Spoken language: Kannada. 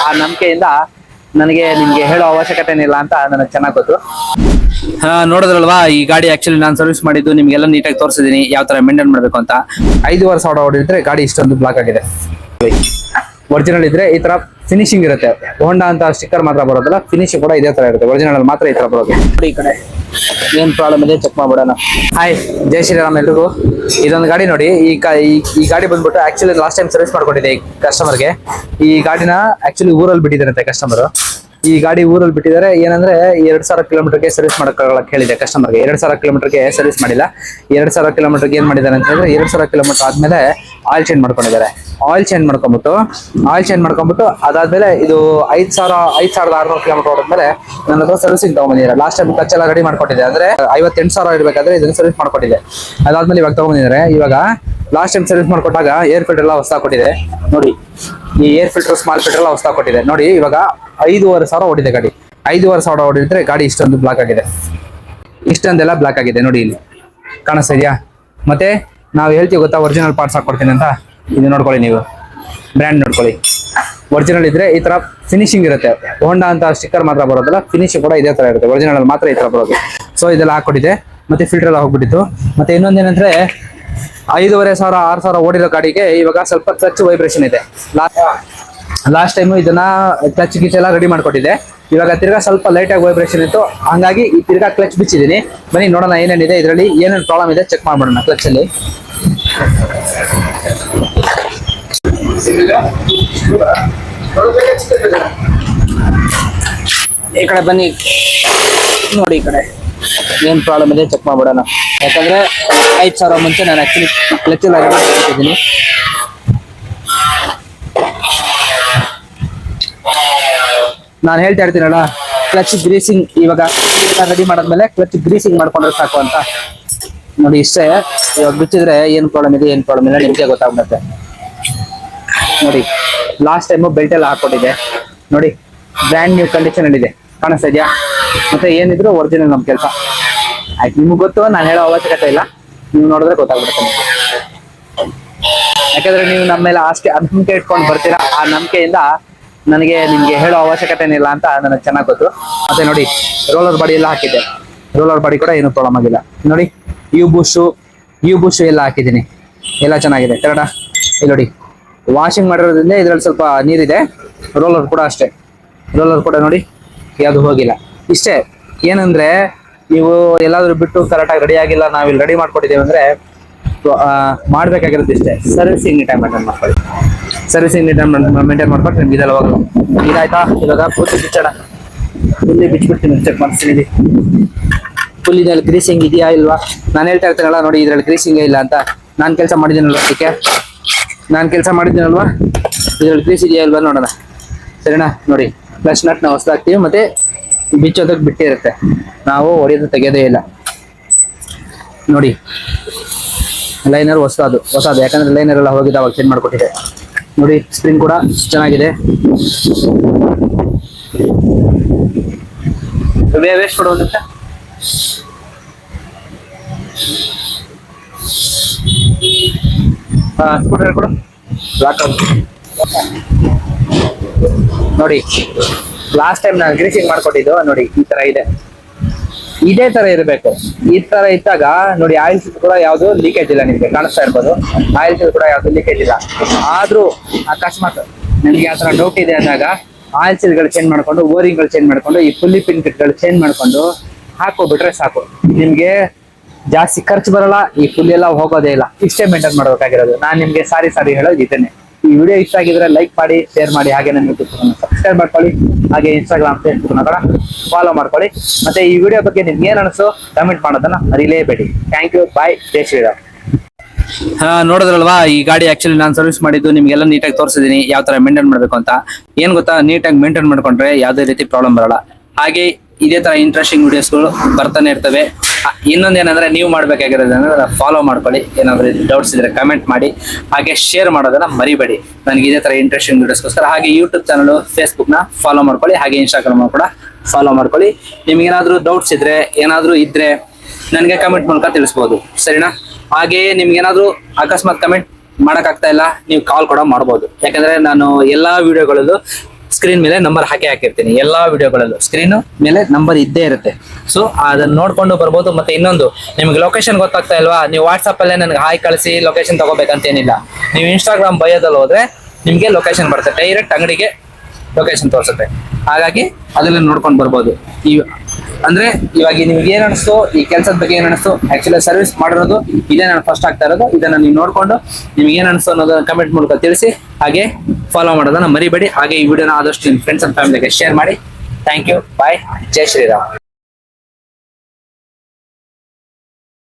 ಆ ನಂಬಿಕೆಯಿಂದ ನನಗೆ ನಿಮ್ಗೆ ಹೇಳೋ ಅವಶ್ಯಕತೆ ಇಲ್ಲ ಅಂತ ನನಗೆ ಚೆನ್ನಾಗಿ ಗೊತ್ತು. ನೋಡಿದ್ರಲ್ವಾ, ಈ ಗಾಡಿ ಆಕ್ಚುಲಿ ನಾನು ಸರ್ವಿಸ್ ಮಾಡಿದ್ದು ನಿಮ್ಗೆಲ್ಲ ನೀಟಾಗಿ ತೋರಿಸಿದೀನಿ ಯಾವ ತರ ಮೇಂಟೈನ್ ಮಾಡ್ಬೇಕು ಅಂತ. 5,500 ಹೊಡಿದ್ರೆ ಗಾಡಿ ಇಷ್ಟೊಂದು ಬ್ಲಾಕ್ ಆಗಿದೆ. ಒರಿಜಿನಲ್ ಇದ್ರೆ ಈ ತರ ಫಿನಿಶಿಂಗ್ ಇರುತ್ತೆ. ಹೋಂಡಾ ಅಂತ ಸ್ಟಿಕ್ಕರ್ ಮಾತ್ರ ಬರೋದಲ್ಲ, ಫಿನಿಶಿಂಗ್ ಕೂಡ ಇದೇ ತರ ಇರುತ್ತೆ. ಒರಿಜಿನಲ್ ಮಾತ್ರ ಈ ತರ ಬರೋದು. ಈ ಕಡೆ ಏನ್ ಪ್ರಾಬ್ಲಮ್ ಇದೆ ಚೆಕ್ ಮಾಡ್ಬಿಡೋಣ. ಹಾಯ್, ಜೈ ಶ್ರೀರಾಮ್ ಎಲ್ರಿಗೂ. ಇದೊಂದು ಗಾಡಿ ನೋಡಿ, ಈ ಗಾಡಿ ಬಂದ್ಬಿಟ್ಟು ಆಕ್ಚುಲಿ ಲಾಸ್ಟ್ ಟೈಮ್ ಸರ್ವಿಸ್ ಮಾಡ್ಕೊಂಡಿದೆ ಈ ಕಸ್ಟಮರ್ಗೆ. ಈ ಗಾಡಿನ ಆಕ್ಚುಲಿ ಊರಲ್ಲಿ ಬಿಟ್ಟಿದ್ದಾರಂತೆ ಕಸ್ಟಮರ್. ಈ ಗಾಡಿ ಊರಲ್ಲಿ ಬಿಟ್ಟಿದ್ದಾರೆ. ಏನಂದ್ರೆ 2,000 ಕಿಲೋಮೀಟರ್ಗೆ ಸರ್ವಿಸ್ ಮಾಡಕ್ಕೆ ಹೇಳಿದೆ ಕಸ್ಟಮರ್ಗೆ. 2,000 ಕಿಲೋಮೀಟರ್ಗೆ ಸರ್ವಿಸ್ ಮಾಡಿಲ್ಲ. 2,000 ಕಿಲೋಮೀಟರ್ಗೆ ಏನ್ ಮಾಡಿದ್ದಾರೆ ಅಂತ ಹೇಳಿದ್ರೆ, 2,000 ಕಿಲೋಮೀಟರ್ ಆದ್ಮೇಲೆ ಆಯಿಲ್ ಚೇಂಜ್ ಮಾಡ್ಕೊಂಡಿದ್ದಾರೆ. ಆಯಿಲ್ ಚೇಂಜ್ ಮಾಡ್ಕೊಂಡ್ಬಿಟ್ಟು ಅದಾದ್ಮೇಲೆ ಇದು 5,600 ಕಿಲೋಮೀಟರ್ ಹೊಡೆದ್ಮೇಲೆ ನನ್ನ ಹತ್ರ ಸರ್ವಿಸಿಂಗ್ ತಗೊಂಡ್ಬಂದಿದ್ದಾರೆ. ಲಾಸ್ಟ್ ಟೈಮ್ ಖರ್ಚೆಲ್ಲ ರೆಡಿ ಮಾಡ್ಕೊಟ್ಟಿದೆ. ಅಂದ್ರೆ 58,000 ಇರ್ಬೇಕಾದ್ರೆ ಇದನ್ನ ಸರ್ವಿಸ್ ಮಾಡ್ಕೊಟ್ಟಿದೆ. ಅದಾದ್ಮೇಲೆ ಇವಾಗ ತಗೊಂಡ್ಬಂದಿದ್ದಾರೆ. ಇವಾಗ ಲಾಸ್ಟ್ ಟೈಮ್ ಸರ್ವಿಸ್ ಮಾಡ್ಕೊಟ್ಟಾಗ ಏರ್ ಫಿಲ್ಟರ್ ಎಲ್ಲ ಹೊಸ ಕೊಟ್ಟಿದೆ ನೋಡಿ. ಈ ಏರ್ ಫಿಲ್ಟರ್, ಸ್ಮಾಲ್ ಫಿಲ್ಟರ್ ಎಲ್ಲ ಹೊಸ ಕೊಟ್ಟಿದೆ ನೋಡಿ. ಇವಾಗ 5,500 ಹೊಡಿದೆ ಗಾಡಿ. 5,500 ಹೊಡಿದ್ರೆ ಗಾಡಿ ಇಷ್ಟೊಂದು ಬ್ಲಾಕ್ ಆಗಿದೆ. ಇಷ್ಟೊಂದೆಲ್ಲ ಬ್ಲಾಕ್ ಆಗಿದೆ ನೋಡಿ, ಇಲ್ಲಿ ಕಾಣಿಸ್ತಾ ಇದೆಯಾ? ಮತ್ತೆ ನಾವು ಹೇಳ್ತೀವಿ ಗೊತ್ತಾ, ಒರಿಜಿನಲ್ ಪಾರ್ಟ್ಸ್ ಹಾಕೊಡ್ತೀನಿ ಅಂತ. ಇದು ನೋಡ್ಕೊಳ್ಳಿ, ನೀವು ಬ್ರ್ಯಾಂಡ್ ನೋಡ್ಕೊಳ್ಳಿ. ಒರಿಜಿನಲ್ ಇದ್ರೆ ಈ ತರ ಫಿನಿಶಿಂಗ್ ಇರುತ್ತೆ. ಹೋಂಡಾ ಅಂತ ಸ್ಟಿಕ್ಕರ್ ಮಾತ್ರ ಬರೋದಲ್ಲ, ಫಿನಿಶಿಂಗ್ ಕೂಡ ಇದೇ ತರ ಇರುತ್ತೆ. ಒರಿಜಿನಲ್ ಮಾತ್ರ ಈ ತರ ಬರೋದು. ಸೊ ಇದೆಲ್ಲ ಹಾಕೊಟ್ಟಿದೆ. ಮತ್ತೆ ಫಿಲ್ಟರ್ ಎಲ್ಲ ಹೋಗ್ಬಿಟ್ಟಿತ್ತು. ಮತ್ತೆ ಇನ್ನೊಂದೇನಂದ್ರೆ 5,500 6,000 ಓಡಿರೋ ಗಾಡಿಗೆ ಇವಾಗ ಸ್ವಲ್ಪ ಕ್ಲಚ್ ವೈಬ್ರೇಷನ್ ಇದೆ. ಲಾಸ್ಟ್ ಟೈಮ್ ಇದನ್ನ ಕ್ಲಚ್ ಗಿಚ್ ಎಲ್ಲ ರೆಡಿ ಮಾಡ್ಕೊಟ್ಟಿದೆ. ಇವಾಗ ತಿರ್ಗಾ ಸ್ವಲ್ಪ ಲೈಟ್ ಆಗಿ ವೈಬ್ರೇಷನ್ ಇತ್ತು, ಹಂಗಾಗಿ ಈ ತಿರ್ಗಾ ಕ್ಲಚ್ ಬಿಚ್ಚಿದೀನಿ. ಬನ್ನಿ ನೋಡೋಣ ಏನೇನಿದೆ ಇದರಲ್ಲಿ, ಏನೇನು ಪ್ರಾಬ್ಲಮ್ ಇದೆ ಚೆಕ್ ಮಾಡ್ಬಿಡೋಣ ಕ್ಲಚ್ ಅಲ್ಲಿ. ಈ ಕಡೆ ಬನ್ನಿ ನೋಡಿ, ಈ ಕಡೆ ಏನ್ ಪ್ರಾಬ್ಲಮ್ ಇದೆ ಚೆಕ್ ಮಾಡ್ಬಿಡೋಣ. ಯಾಕಂದ್ರೆ 5,000 ಮುಂಚೆ ನಾನು ಆಕ್ಚುಲಿ ಕ್ಲಚ್ ಎಲ್ಲ ರೆಡಿ ಮಾಡ್ಕೊಟ್ಟಿದ್ದೀನಿ. ನಾನು ಹೇಳ್ತಾ ಇರ್ತೀನಲ್ಲ, ಕ್ಲಚ್ ಗ್ರೀಸಿಂಗ್ ಇವಾಗ ರೆಡಿ ಮಾಡಾದ್ಮೇಲೆ ಕ್ಲಚ್ ಗ್ರೀಸಿಂಗ್ ಮಾಡ್ಕೊಂಡ್ರೆ ಸಾಕು ಅಂತ. ನೋಡಿ ಇಷ್ಟೇ. ಇವಾಗ ಬಿಚ್ಚಿದ್ರೆ ಏನ್ ಪ್ರಾಬ್ಲಮ್ ಇದೆ ಏನ್ ಪ್ರಾಬ್ಲಮ್ ಇಲ್ಲ ನಿಮ್ಗೆ ಗೊತ್ತಾಗ್ಬಿಡುತ್ತೆ. ನೋಡಿ ಲಾಸ್ಟ್ ಟೈಮು ಬೆಲ್ಟ್ ಎಲ್ಲ ಹಾಕೊಟ್ಟಿದೆ ನೋಡಿ. ಬ್ರ್ಯಾಂಡ್ ನ್ಯೂ ಕಂಡೀಷನ್ ಅಲ್ಲಿ ಇದೆ, ಕಾಣಿಸ್ತಾ ಇದೆಯಾ? ಮತ್ತೆ ಏನಿದ್ರು ಒರಿಜಿನಲ್ ನಮ್ ಕೆಲಸ ಆಯ್ತು. ನಿಮ್ಗೆ ಗೊತ್ತು, ನಾನು ಹೇಳೋ ಅವಶ್ಯಕತೆ ಇಲ್ಲ, ನೀವು ನೋಡಿದ್ರೆ ಗೊತ್ತಾಗ್ಬಿಡುತ್ತೆ ನಿಮ್ಗೆ. ಯಾಕಂದ್ರೆ ನೀವು ನಮ್ಮ ಮೇಲೆ ಅಷ್ಟೇ ನಂಬಿಕೆ ಇಟ್ಕೊಂಡು ಬರ್ತೀರಾ. ಆ ನಂಬಿಕೆಯಿಂದ ನನಗೆ ನಿಮ್ಗೆ ಹೇಳೋ ಅವಶ್ಯಕತೆ ಇಲ್ಲ ಅಂತ ನನಗೆ ಚೆನ್ನಾಗಿ ಗೊತ್ತು. ಮತ್ತೆ ನೋಡಿ, ರೋಲರ್ ಬಾಡಿ ಎಲ್ಲ ಹಾಕಿದ್ದೆ. ರೋಲರ್ ಬಾಡಿ ಕೂಡ ಏನು ಪ್ರಾಬ್ಲಮ್ ಆಗಿಲ್ಲ ನೋಡಿ. ಯು ಬುಷ್ ಎಲ್ಲ ಹಾಕಿದ್ದೀನಿ, ಎಲ್ಲ ಚೆನ್ನಾಗಿದೆ. ಕರೆಕ್ಟಾ? ಇಲ್ಲಿ ನೋಡಿ, ವಾಷಿಂಗ್ ಮಾಡಿರೋದ್ರಿಂದ ಇದ್ರಲ್ಲಿ ಸ್ವಲ್ಪ ನೀರಿದೆ. ರೋಲರ್ ಕೂಡ ಅಷ್ಟೇ, ರೋಲರ್ ಕೂಡ ನೋಡಿ ಯಾವುದು ಹೋಗಿಲ್ಲ. ಇಷ್ಟೇ. ಏನಂದ್ರೆ ನೀವು ಎಲ್ಲಾದ್ರೂ ಬಿಟ್ಟು ಕರೆಕ್ಟಾಗಿ ರೆಡಿ ಆಗಿಲ್ಲ, ನಾವಿಲ್ಲಿ ರೆಡಿ ಮಾಡ್ಕೊಟ್ಟಿದ್ದೇವೆ ಅಂದ್ರೆ ಮಾಡ್ಬೇಕಾಗಿರೋದು ಇಷ್ಟೇ, ಸರ್ವಿಸಿಂಗ್ ಟೈಮ್ ಮೇಂಟೈನ್ ಮಾಡ್ಕೊಳ್ಳಿ. ಸರ್ವಿಸಿಂಗ್ ಟೈಮ್ ಮೇಂಟೈನ್ ಮಾಡ್ಕೊಂಡು ನಿಮ್ಗೆ ಇದೆಲ್ಲ ಹೋಗಲ್ಲ. ಇದಾಯ್ತಾ? ಇವಾಗ ಪೂರ್ತಿ ಬಿಚ್ಚೋಣ. ಫುಲ್ಲಿ ಬಿಚ್ಚಿಬಿಡ್ತೀನಿ, ಚೆಕ್ ಮಾಡ್ತೀನಿ. ಫುಲ್ ಇದ್ರಲ್ಲಿ ಗ್ರೀಸಿಂಗ್ ಇದೆಯಾ ಇಲ್ವಾ? ನಾನು ಹೇಳ್ತಾ ಇರ್ತೀನಲ್ಲ ನೋಡಿ, ಇದ್ರಲ್ಲಿ ಗ್ರೀಸಿಂಗೇ ಇಲ್ಲ ಅಂತ. ನಾನು ಕೆಲಸ ಮಾಡಿದ್ದೀನಲ್ವ, ಅದಕ್ಕೆ ನಾನು ಕೆಲಸ ಮಾಡಿದ್ದೀನಲ್ವಾ, ಇದ್ರಲ್ಲಿ ಗ್ರೀಸ್ ಇದೆಯಾ ಇಲ್ವಾ ನೋಡೋಣ. ಸರಿನಾ? ನೋಡಿ, ಕ್ಲಚ್ ನಟ್ ನಾವು ಹೊಸದಾಗ್ತೀವಿ, ಮತ್ತೆ ಬಿಚ್ಚೋದಕ್ಕೆ ಬಿಟ್ಟಿರುತ್ತೆ, ನಾವು ಹೊಡೆಯೋದು ತೆಗೆಯೋದೇ ಇಲ್ಲ. ನೋಡಿ ಲೈನರ್ ಹೊಸದು, ಯಾಕಂದ್ರೆ ಲೈನರ್ ಎಲ್ಲ ಹೋಗಿದ್ದು ಅವಾಗ ಚೇಂಜ್ ಮಾಡ್ಕೊಟ್ಟಿದೆ. ನೋಡಿ ಸ್ಪ್ರಿಂಗ್ ಕೂಡ ಚೆನ್ನಾಗಿದೆ. ವೇಸ್ಟ್ ಕೊಡುವಂತ ಸ್ಕೂಟರ್ ಕೊಡು. ನೋಡಿ ಲಾಸ್ಟ್ ಟೈಮ್ ನಾನು ಗ್ರೀಸಿಂಗ್ ಮಾಡ್ಕೊಟ್ಟಿದ್ದು ನೋಡಿ, ಈ ತರ ಇದೆ. ಇದೇ ತರ ಇರಬೇಕು. ಈ ತರ ಇದ್ದಾಗ ನೋಡಿ, ಆಯಿಲ್ ಫಿಲ್ಟರ್ ಕೂಡ ಯಾವ್ದು ಲೀಕೇಜ್ ಇಲ್ಲ. ನಿಮ್ಗೆ ಕಾಣಿಸ್ತಾ ಇರ್ಬೋದು, ಆಯಿಲ್ ಫಿಲ್ಟರ್ ಕೂಡ ಯಾವ್ದು ಲೀಕೇಜ್ ಇಲ್ಲ. ಆದ್ರೂ ಅಕಸ್ಮಾತ್ ನಿಮ್ಗೆ ಆ ತರ ಡೌಟ್ ಇದೆ ಅಂದಾಗ ಆಯಿಲ್ ಸೀಲ್ಗಳು ಚೇಂಜ್ ಮಾಡ್ಕೊಂಡು, ಓರಿಂಗ್ಗಳು ಚೇಂಜ್ ಮಾಡ್ಕೊಂಡು, ಈ ಫುಲ್ಲಿ ಪಿನ್ ಕಿಟ್ಗಳು ಚೇಂಜ್ ಮಾಡ್ಕೊಂಡು ಹಾಕೋಬಿಟ್ರೆ ಸಾಕು. ನಿಮ್ಗೆ ಜಾಸ್ತಿ ಖರ್ಚು ಬರಲ್ಲ, ಈ ಫುಲ್ ಎಲ್ಲ ಹೋಗೋದೇ ಇಲ್ಲ. ಇಷ್ಟೇ ಮೇಂಟೈನ್ ಮಾಡ್ಬೇಕಾಗಿರೋದು. ನಾನು ನಿಮ್ಗೆ ಸಾರಿ ಹೇಳೋದು ಇದನ್ನೇ. ಈ ವಿಡಿಯೋ ಇಷ್ಟ ಆಗಿದ್ರೆ ಲೈಕ್ ಮಾಡಿ, ಶೇರ್ ಮಾಡಿ, ಹಾಗೆ ನನ್ನ ಯೂಟ್ಯೂಬ್ ಸಬ್ಸ್ಕ್ರೈಬ್ ಮಾಡ್ಕೊಳ್ಳಿ, ಹಾಗೆ ಇನ್ಸ್ಟಾಗ್ರಾಮ್, ಫೇಸ್ಬುಕ್ ಕೂಡ ಫಾಲೋ ಮಾಡ್ಕೊಳ್ಳಿ. ಮತ್ತೆ ಈ ವಿಡಿಯೋ ಬಗ್ಗೆ ನಿಮ್ಗೆ ಏನ್ ಅನಿಸು ಕಮೆಂಟ್ ಮಾಡೋದನ್ನ ಮರಿಲೇಬೇಡಿ. ಥ್ಯಾಂಕ್ ಯು, ಬಾಯ್, ಜೈ ಶ್ರೀರಾಮ್. ನೋಡಿದ್ರಲ್ವಾ, ಈ ಗಾಡಿ ಆಕ್ಚುಲಿ ನಾನು ಸರ್ವಿಸ್ ಮಾಡಿದ್ದು ನಿಮ್ಗೆಲ್ಲ ನೀಟಾಗಿ ತೋರಿಸಿದೀನಿ ಯಾವ ತರ ಮೇಂಟೈನ್ ಮಾಡ್ಬೇಕು ಅಂತ. ಏನ್ ಗೊತ್ತಾ, ನೀಟಾಗಿ ಮೇಂಟೈನ್ ಮಾಡ್ಕೊಂಡ್ರೆ ಯಾವುದೇ ರೀತಿ ಪ್ರಾಬ್ಲಮ್ ಬರಲ್ಲ. ಹಾಗೆ ಇದೇ ತರ ಇಂಟ್ರೆಸ್ಟಿಂಗ್ ವಿಡಿಯೋಸ್ಗಳು ಬರ್ತಾನೆ ಇರ್ತವೆ. ಇನ್ನೊಂದೇನಂದ್ರೆ ನೀವು ಮಾಡ್ಬೇಕಾಗಿರೋದಂದ್ರೆ ಫಾಲೋ ಮಾಡ್ಕೊಳ್ಳಿ. ಏನಾದ್ರು ಡೌಟ್ಸ್ ಇದ್ರೆ ಕಮೆಂಟ್ ಮಾಡಿ, ಹಾಗೆ ಶೇರ್ ಮಾಡೋದನ್ನ ಮರಿಬೇಡಿ. ನನಗೆ ಇದೇ ತರ ಇಂಟ್ರೆಸ್ಟಿಂಗ್ ವಿಡಿಯೋಸ್ಗೋಸ್ಕರ ಹಾಗೆ ಯೂಟ್ಯೂಬ್ ಚಾನಲ್, ಫೇಸ್ಬುಕ್ ನ ಫಾಲೋ ಮಾಡ್ಕೊಳ್ಳಿ, ಹಾಗೆ ಇನ್ಸ್ಟಾಗ್ರಾಮ್ ಕೂಡ ಫಾಲೋ ಮಾಡ್ಕೊಳ್ಳಿ. ನಿಮ್ಗೆ ಏನಾದ್ರು ಡೌಟ್ಸ್ ಇದ್ರೆ, ಏನಾದ್ರು ಇದ್ರೆ ನನಗೆ ಕಮೆಂಟ್ ಮೂಲಕ ತಿಳಿಸ್ಬೋದು, ಸರಿನಾ? ಹಾಗೆಯೇ ನಿಮ್ಗೆ ಏನಾದ್ರು ಅಕಸ್ಮಾತ್ ಕಮೆಂಟ್ ಮಾಡಕ್ ಆಗ್ತಾ ಇಲ್ಲ, ನೀವು ಕಾಲ್ ಕೂಡ ಮಾಡ್ಬೋದು. ಯಾಕಂದ್ರೆ ನಾನು ಎಲ್ಲಾ ವಿಡಿಯೋಗಳಲ್ಲೂ ಸ್ಕ್ರೀನ್ ಮೇಲೆ ನಂಬರ್ ಹಾಕಿರ್ತೀನಿ. ಎಲ್ಲಾ ವಿಡಿಯೋಗಳಲ್ಲೂ ಸ್ಕ್ರೀನ್ ಮೇಲೆ ನಂಬರ್ ಇದ್ದೇ ಇರುತ್ತೆ. ಸೊ ಅದನ್ನ ನೋಡ್ಕೊಂಡು ಬರ್ಬೋದು. ಮತ್ತೆ ಇನ್ನೊಂದು, ನಿಮ್ಗೆ ಲೊಕೇಶನ್ ಗೊತ್ತಾಗ್ತಾ ಇಲ್ವಾ, ನೀವು ವಾಟ್ಸ್ಆಪ್ ಅಲ್ಲೇ ನನಗೆ ಹಾಯ್ ಕಳಿಸಿ ಲೊಕೇಶನ್ ತಗೋಬೇಕಂತ ಏನಿಲ್ಲ. ನೀವು ಇನ್ಸ್ಟಾಗ್ರಾಮ್ ಬಯೋದಲ್ಲಿ ಹೋದ್ರೆ ನಿಮ್ಗೆ ಲೊಕೇಶನ್ ಬರುತ್ತೆ, ಡೈರೆಕ್ಟ್ ಅಂಗಡಿಗೆ ಲೊಕೇಶನ್ ತೋರಿಸುತ್ತೆ. ಹಾಗಾಗಿ ಅದನ್ನ ನೋಡ್ಕೊಂಡು ಬರ್ಬೋದು. ಅಂದ್ರೆ ಇವಾಗ ನಿಮ್ಗೆ ಏನ್ ಅನಿಸ್ತು, ಈ ಕೆಲಸದ ಬಗ್ಗೆ ಏನ್ ಅನಿಸ್ತು, ಆಕ್ಚುಲಿ ಸರ್ವಿಸ್ ಮಾಡಿರೋದು ಇದೇ ನಾನು ಫಸ್ಟ್ ಆಗ್ತಾ ಇರೋದು. ಇದನ್ನ ನೀವು ನೋಡ್ಕೊಂಡು ನಿಮ್ಗೆ ಏನ್ ಅನಿಸ್ತು ಅನ್ನೋದನ್ನ ಕಮೆಂಟ್ ಮೂಲಕ ತಿಳಿಸಿ. ಹಾಗೆ ಫಾಲೋ ಮಾಡೋದನ್ನ ಮರಿಬೇಡಿ. ಹಾಗೆ ಈ ವಿಡಿಯೋನ ಆದಷ್ಟು ನಿಮ್ಮ ಫ್ರೆಂಡ್ಸ್ ಅಂಡ್ ಫ್ಯಾಮಿಲಿಗೆ ಶೇರ್ ಮಾಡಿ. ಥ್ಯಾಂಕ್ ಯು, ಬಾಯ್, ಜೈ ಶ್ರೀರಾಮ್.